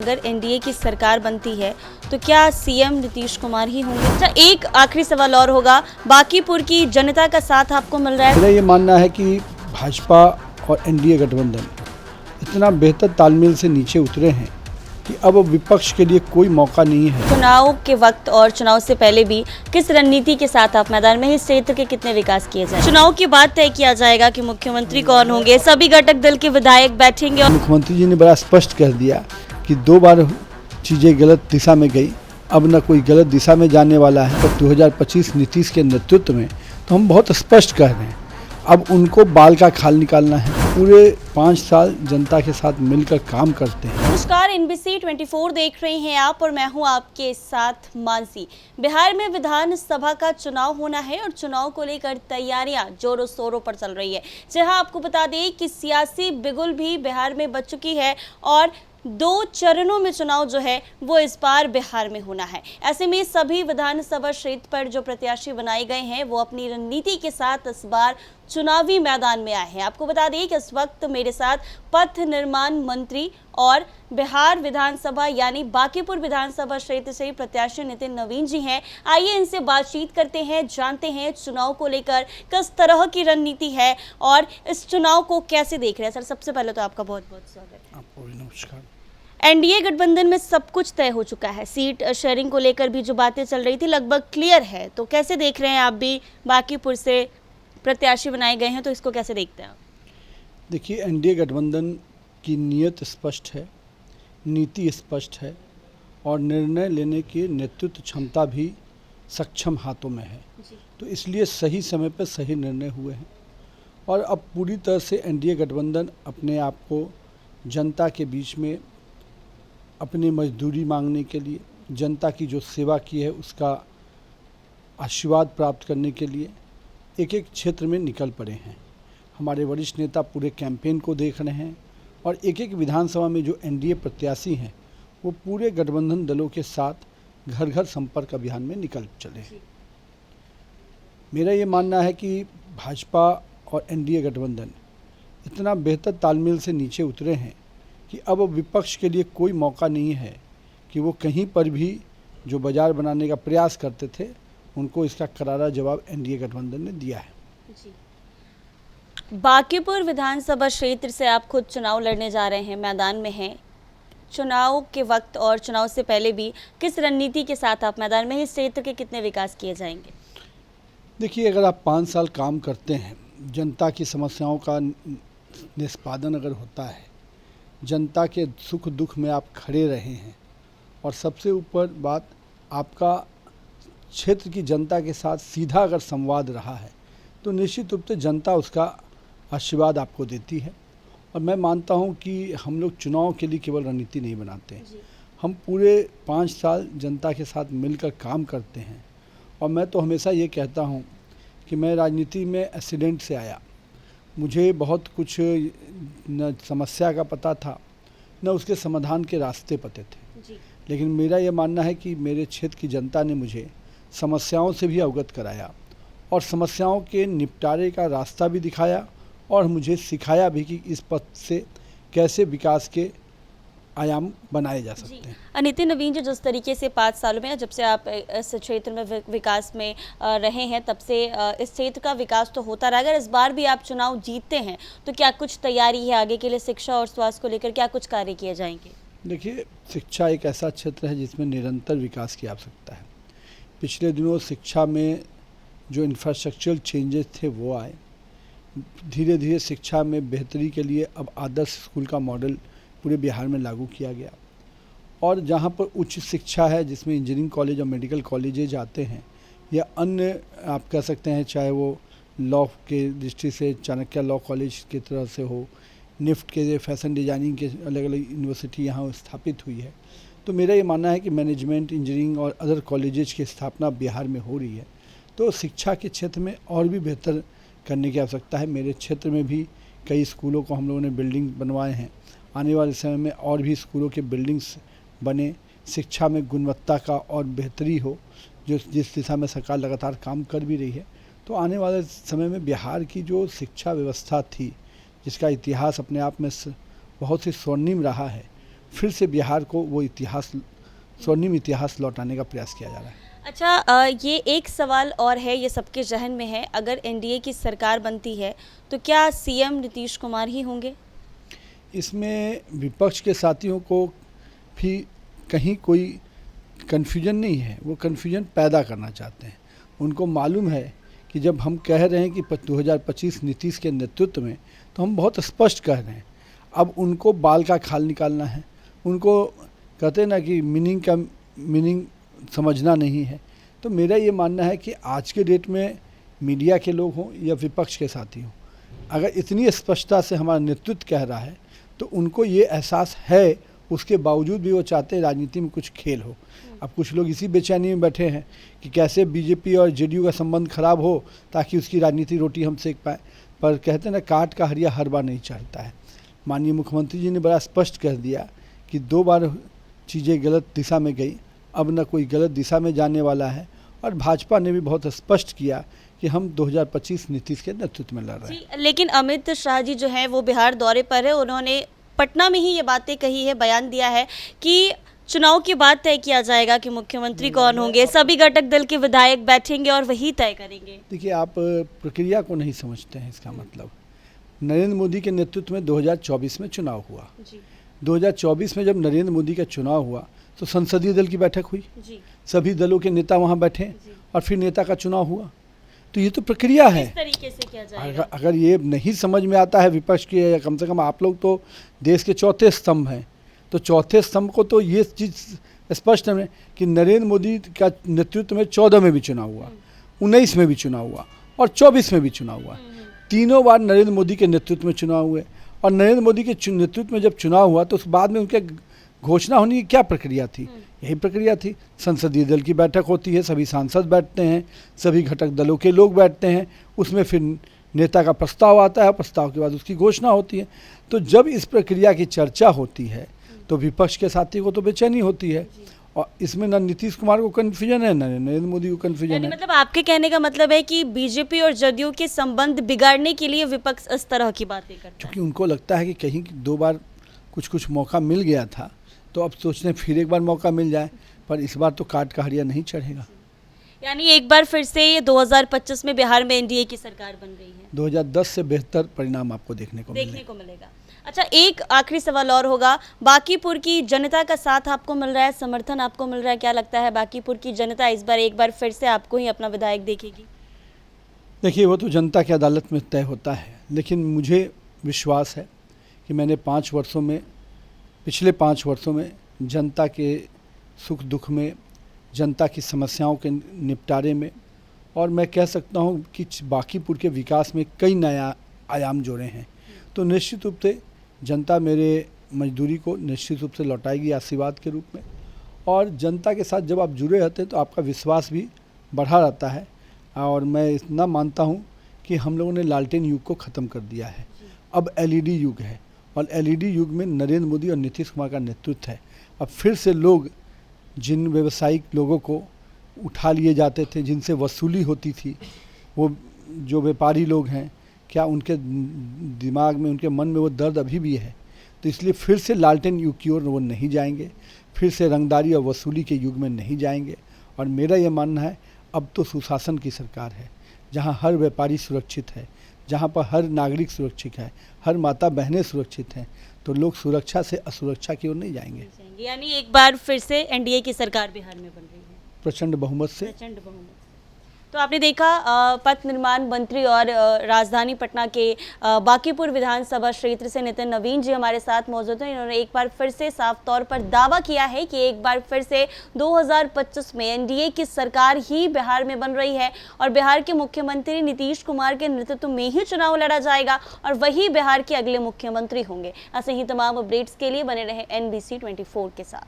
अगर एनडीए की सरकार बनती है तो क्या सीएम नीतीश कुमार ही होंगे? अच्छा, एक आखिरी सवाल और होगा, बांकीपुर की जनता का साथ आपको मिल रहा है? मेरा ये मानना है कि भाजपा और एनडीए गठबंधन इतना बेहतर तालमेल से नीचे उतरे हैं कि अब विपक्ष के लिए कोई मौका नहीं है। चुनाव के वक्त और चुनाव से पहले भी किस रणनीति के साथ आप मैदान में, इस क्षेत्र के कितने विकास किए जाए? चुनाव के बाद तय किया जाएगा कि मुख्यमंत्री कौन होंगे, सभी घटक दल के विधायक बैठेंगे और मुख्यमंत्री जी ने बड़ा स्पष्ट कह दिया कि 2 बार चीज़ें गलत दिशा में गई, अब न कोई गलत दिशा में जाने वाला है। तो 2025 नीतीश के नेतृत्व में तो हम बहुत स्पष्ट कह रहे हैं, अब उनको बाल का खाल निकालना है। पूरे 5 साल जनता के साथ मिलकर काम करते हैं। नमस्कार, NBC 24 देख रहे हैं आप और मैं हूं आपके साथ मानसी। बिहार में विधानसभा का चुनाव होना है और चुनाव को लेकर तैयारियां जोरों शोरों पर चल रही है। जहां आपको बता दें कि सियासी बिगुल भी बिहार में बज चुकी है और 2 चरणों में चुनाव जो है वो इस बार बिहार में होना है। ऐसे में सभी विधानसभा क्षेत्र पर जो प्रत्याशी बनाए गए हैं वो अपनी रणनीति के साथ इस बार चुनावी मैदान में आए हैं। आपको बता दें कि इस वक्त मेरे साथ पथ निर्माण मंत्री और बिहार विधानसभा यानी बांकीपुर विधानसभा क्षेत्र से प्रत्याशी नितिन नवीन जी हैं। आइए इनसे बातचीत करते हैं, जानते हैं चुनाव को लेकर किस तरह की रणनीति है और इस चुनाव को कैसे देख रहे हैं। सर, सबसे पहले तो आपका बहुत बहुत स्वागत है। आपको भी नमस्कार। एनडीए गठबंधन में सब कुछ तय हो चुका है, सीट शेयरिंग को लेकर भी जो बातें चल रही थी लगभग क्लियर है, तो कैसे देख रहे हैं आप भी बांकीपुर से प्रत्याशी बनाए गए हैं, तो इसको कैसे देखते हैं आप? देखिए, एनडीए गठबंधन की नीयत स्पष्ट है, नीति स्पष्ट है और निर्णय लेने की नेतृत्व क्षमता भी सक्षम हाथों में है। तो इसलिए सही समय पर सही निर्णय हुए हैं और अब पूरी तरह से एनडीए गठबंधन अपने आप को जनता के बीच में अपनी मजदूरी मांगने के लिए, जनता की जो सेवा की है उसका आशीर्वाद प्राप्त करने के लिए एक एक क्षेत्र में निकल पड़े हैं। हमारे वरिष्ठ नेता पूरे कैंपेन को देख रहे हैं और एक एक विधानसभा में जो एनडीए प्रत्याशी हैं वो पूरे गठबंधन दलों के साथ घर घर संपर्क अभियान में निकल चले हैं। मेरा ये मानना है कि भाजपा और एनडीए गठबंधन इतना बेहतर तालमेल से नीचे उतरे हैं कि अब विपक्ष के लिए कोई मौका नहीं है कि वो कहीं पर भी जो बाजार बनाने का प्रयास करते थे उनको इसका करारा जवाब एनडीए गठबंधन ने दिया है। बांकीपुर विधानसभा क्षेत्र से आप खुद चुनाव लड़ने जा रहे हैं, मैदान में हैं। चुनाव के वक्त और चुनाव से पहले भी किस रणनीति के साथ आप मैदान में, इस क्षेत्र के कितने विकास किए जाएंगे? देखिए, अगर आप 5 साल काम करते हैं, जनता की समस्याओं का निष्पादन अगर होता है, जनता के सुख दुख में आप खड़े रहे हैं और सबसे ऊपर बात आपका क्षेत्र की जनता के साथ सीधा अगर संवाद रहा है तो निश्चित रूप से जनता उसका आशीर्वाद आपको देती है। और मैं मानता हूं कि हम लोग चुनाव के लिए केवल रणनीति नहीं बनाते हैं, हम पूरे 5 साल जनता के साथ मिलकर काम करते हैं। और मैं तो हमेशा ये कहता हूं कि मैं राजनीति में एक्सीडेंट से आया, मुझे बहुत कुछ न समस्या का पता था न उसके समाधान के रास्ते पते थे, लेकिन मेरा ये मानना है कि मेरे क्षेत्र की जनता ने मुझे समस्याओं से भी अवगत कराया और समस्याओं के निपटारे का रास्ता भी दिखाया और मुझे सिखाया भी कि इस पथ से कैसे विकास के आयाम बनाए जा सकते हैं। नितिन नवीन जी, जिस तरीके से 5 सालों में जब से आप इस क्षेत्र में विकास में रहे हैं, तब से इस क्षेत्र का विकास तो होता रहा। अगर इस बार भी आप चुनाव जीतते हैं तो क्या कुछ तैयारी है आगे के लिए, शिक्षा और स्वास्थ्य को लेकर क्या कुछ कार्य किए जाएंगे? देखिए, शिक्षा एक ऐसा क्षेत्र है जिसमें निरंतर विकास की आवश्यकता है। पिछले दिनों शिक्षा में जो इंफ्रास्ट्रक्चरल चेंजेस थे वो आए, धीरे धीरे शिक्षा में बेहतरी के लिए अब आदर्श स्कूल का मॉडल पूरे बिहार में लागू किया गया और जहाँ पर उच्च शिक्षा है जिसमें इंजीनियरिंग कॉलेज और मेडिकल कॉलेजेज आते हैं या अन्य आप कह सकते हैं, चाहे वो लॉ के दृष्टि से चाणक्य लॉ कॉलेज की तरह से हो, निफ्ट के फैशन डिजाइनिंग के अलग अलग यूनिवर्सिटी यहाँ स्थापित हुई है। तो मेरा ये मानना है कि मैनेजमेंट, इंजीनियरिंग और अदर कॉलेजेज की स्थापना बिहार में हो रही है, तो शिक्षा के क्षेत्र में और भी बेहतर करने की आवश्यकता है। मेरे क्षेत्र में भी कई स्कूलों को हम लोगों ने बिल्डिंग बनवाए हैं, आने वाले समय में और भी स्कूलों के बिल्डिंग्स बने, शिक्षा में गुणवत्ता का और बेहतरी हो, जो जिस दिशा में सरकार लगातार काम कर भी रही है। तो आने वाले समय में बिहार की जो शिक्षा व्यवस्था थी, जिसका इतिहास अपने आप में बहुत ही स्वर्णिम रहा है, फिर से बिहार को वो इतिहास, स्वर्णिम इतिहास लौटाने का प्रयास किया जा रहा है। अच्छा, ये एक सवाल और है, ये सबके जहन में है, अगर एनडीए की सरकार बनती है तो क्या सीएम नीतीश कुमार ही होंगे? इसमें विपक्ष के साथियों को भी कहीं कोई कन्फ्यूजन नहीं है, वो कन्फ्यूजन पैदा करना चाहते हैं। उनको मालूम है कि जब हम कह रहे हैं कि 2025 नीतीश के नेतृत्व में, तो हम बहुत स्पष्ट कह रहे हैं। अब उनको बाल का खाल निकालना है, उनको कहते हैं ना कि मीनिंग समझना नहीं है। तो मेरा ये मानना है कि आज के डेट में मीडिया के लोग हों या विपक्ष के साथी हों, अगर इतनी स्पष्टता से हमारा नेतृत्व कह रहा है तो उनको ये एहसास है, उसके बावजूद भी वो चाहते हैं राजनीति में कुछ खेल हो। अब कुछ लोग इसी बेचैनी में बैठे हैं कि कैसे बीजेपी और जेडीयू का संबंध खराब हो ताकि उसकी राजनीति रोटी हम सेक पाएँ। पर कहते हैं ना, काट का हरिया हर बार नहीं चढ़ता है। माननीय मुख्यमंत्री जी ने बड़ा स्पष्ट कह दिया कि 2 बार चीज़ें गलत दिशा में गई, अब न कोई गलत दिशा में जाने वाला है। और भाजपा ने भी बहुत स्पष्ट किया कि हम 2025 नीतीश के नेतृत्व में लड़ रहे हैं। लेकिन अमित शाह जी जो है वो बिहार दौरे पर है, उन्होंने पटना में ही ये बातें कही है, बयान दिया है कि चुनाव के बाद तय किया जाएगा कि मुख्यमंत्री कौन होंगे, सभी घटक दल के विधायक बैठेंगे और वही तय करेंगे। देखिए, आप प्रक्रिया को नहीं समझते हैं। इसका मतलब नरेंद्र मोदी के नेतृत्व में 2024 में चुनाव हुआ जी। 2024 में जब नरेंद्र मोदी का चुनाव हुआ तो संसदीय दल की बैठक हुई जी। सभी दलों के नेता वहां बैठे और फिर नेता का चुनाव हुआ। तो ये तो प्रक्रिया है। किस तरीके से किया जाएगा? अगर ये नहीं समझ में आता है विपक्ष की, या कम से कम आप लोग तो देश के चौथे स्तंभ हैं, तो चौथे स्तंभ को तो ये चीज़ स्पष्ट है कि नरेंद्र मोदी का नेतृत्व में 14 में भी चुनाव हुआ, 19 में भी चुनाव हुआ और 24 में भी चुनाव हुआ। तीनों बार नरेंद्र मोदी के नेतृत्व में चुनाव हुए। और नरेंद्र मोदी के नेतृत्व में जब चुनाव हुआ तो उस बाद में उनके घोषणा होने की क्या प्रक्रिया थी? यही प्रक्रिया थी, संसदीय दल की बैठक होती है, सभी सांसद बैठते हैं, सभी घटक दलों के लोग बैठते हैं, उसमें फिर नेता का प्रस्ताव आता है, प्रस्ताव के बाद उसकी घोषणा होती है। तो जब इस प्रक्रिया की चर्चा होती है तो विपक्ष के साथी को तो बेचैनी होती है। और इसमें न नीतीश कुमार को कन्फ्यूजन है, न नरेंद्र मोदी को कन्फ्यूजन है। मतलब आपके कहने का मतलब है कि बीजेपी और जदयू के संबंध बिगाड़ने के लिए विपक्ष इस तरह की बातें करता है, क्योंकि उनको लगता है कि कहीं 2 बार कुछ मौका मिल गया था, तो अब सोचते हैं फिर एक बार मौका मिल जाए, पर इस बार तो काट का हरिया नहीं चढ़ेगा। यानी एक बार फिर से ये 2025 में बिहार में एनडीए की सरकार बन रही है। 2010 से बेहतर परिणाम आपको देखने को मिलेगा। अच्छा, एक आखिरी सवाल और होगा, बांकीपुर की जनता का साथ आपको मिल रहा है, समर्थन आपको मिल रहा है, क्या लगता है बांकीपुर की जनता इस बार एक बार फिर से आपको ही अपना विधायक देखेगी? देखिए, वो तो जनता की अदालत में तय होता है, लेकिन मुझे विश्वास है कि मैंने पिछले 5 वर्षों में जनता के सुख दुख में, जनता की समस्याओं के निपटारे में, और मैं कह सकता हूँ कि बांकीपुर के विकास में कई नया आयाम जोड़े हैं। तो निश्चित रूप से जनता मेरे मजदूरी को निश्चित रूप से लौटाएगी आशीर्वाद के रूप में। और जनता के साथ जब आप जुड़े रहते हैं तो आपका विश्वास भी बढ़ा रहता है। और मैं इतना मानता हूँ कि हम लोगों ने लालटेन युग को ख़त्म कर दिया है, अब एलईडी युग है। और एलईडी युग में नरेंद्र मोदी और नीतीश कुमार का नेतृत्व है। अब फिर से लोग, जिन व्यवसायिक लोगों को उठा लिए जाते थे, जिनसे वसूली होती थी, वो जो व्यापारी लोग हैं, क्या उनके दिमाग में, उनके मन में वो दर्द अभी भी है? तो इसलिए फिर से लालटेन युग की ओर वो नहीं जाएंगे, फिर से रंगदारी और वसूली के युग में नहीं जाएंगे। और मेरा ये मानना है, अब तो सुशासन की सरकार है, जहाँ हर व्यापारी सुरक्षित है, जहाँ पर हर नागरिक सुरक्षित है, हर माता बहनें सुरक्षित हैं, तो लोग सुरक्षा से असुरक्षा की ओर नहीं जाएंगे। यानी एक बार फिर से एनडीए की सरकार बिहार में बन रही है प्रचंड बहुमत से। तो आपने देखा, पथ निर्माण मंत्री और राजधानी पटना के बांकीपुर विधानसभा क्षेत्र से नितिन नवीन जी हमारे साथ मौजूद हैं। इन्होंने एक बार फिर से साफ तौर पर दावा किया है कि एक बार फिर से 2025 में एनडीए की सरकार ही बिहार में बन रही है और बिहार के मुख्यमंत्री नीतीश कुमार के नेतृत्व में ही चुनाव लड़ा जाएगा और वही बिहार के अगले मुख्यमंत्री होंगे। ऐसे ही तमाम अपडेट्स के लिए बने रहे NBC 24 के साथ।